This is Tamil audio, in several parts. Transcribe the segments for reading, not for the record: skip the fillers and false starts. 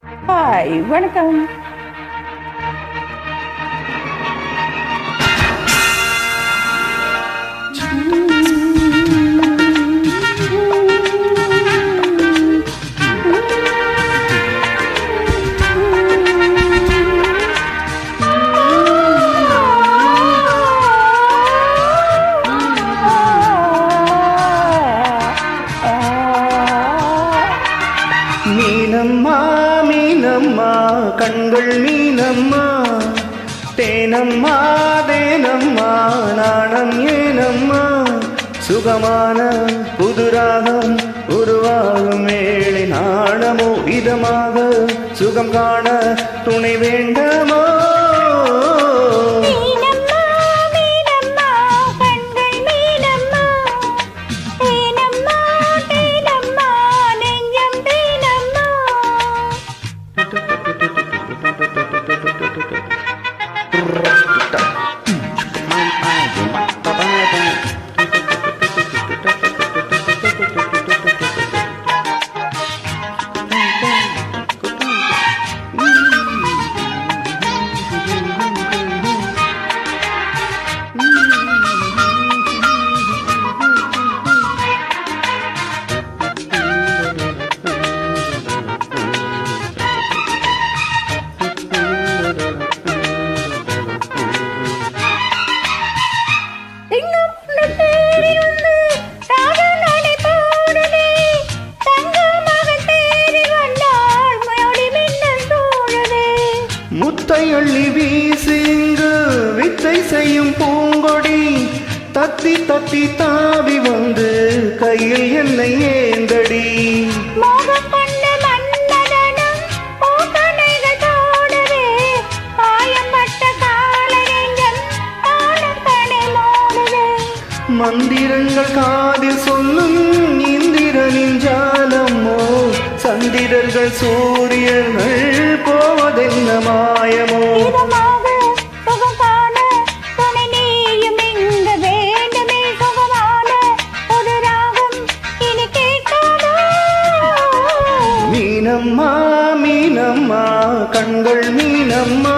ஹாய், வணக்கம். மீனம்மா மீனம்மா கண்கள் மீனம்மா, தேனம்மா தேனம்மா நாணம் ஏனம்மா, சுகமான புதுராகம் உருவாகும் வேளை நாணமோ இதமாக சுகம் காண துணை வேண்டாமோ. முத்தை அள்ளி வீசிங்கு வித்தை செய்யும் பூங்கொடி, தத்தி தத்தி தாவி வந்து கையில் என்னை ஏந்தடி. மந்திரங்கள் காதில் சொல்லும் இந்திரனின் ஜாலமோ, சந்திரர்கள் சூரியர்கள் போவதென்ன மாயமோ. மீனம்மா மீனம்மா கண்கள் மீனம்மா,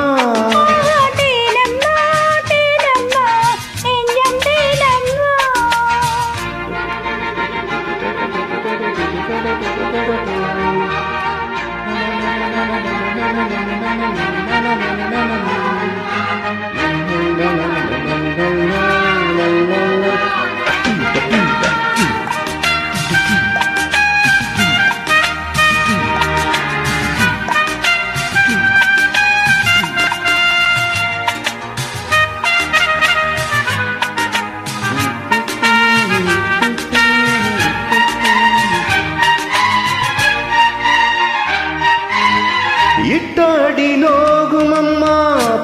இட்டாடி நோகும் அம்மா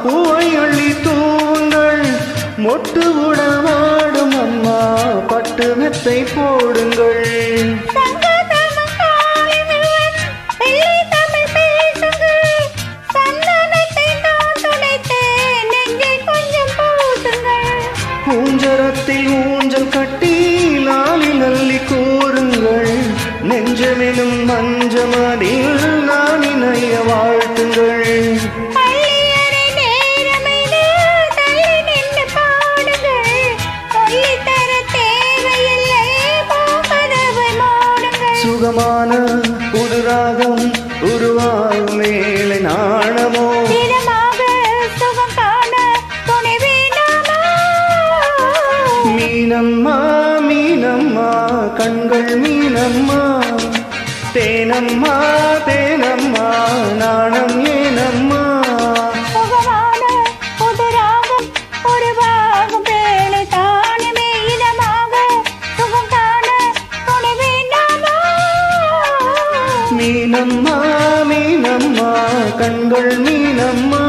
பூவை அள்ளி தூங்கள், மொட்டு உடவாடும் அம்மா பட்டு மெத்தை போடுங்கள். ஊஞ்சரத்தில் ஊஞ்சல் கட்டி லாலி நல்லி கூறுங்கள், நெஞ்சமெனும் மஞ்சமதில் நான் இணைய வாழ்த்துங்கள். சுகமான புதுராகம் உருவாகும் மேலை நாணமோ, மீனம்மா மீனம்மா கண்கள் மீனம்மா, தேனம்மா தேனம்மா நாணம் ஏனம்மா. மீனம்மா மீனம்மா கண்கள் மீனம்மா.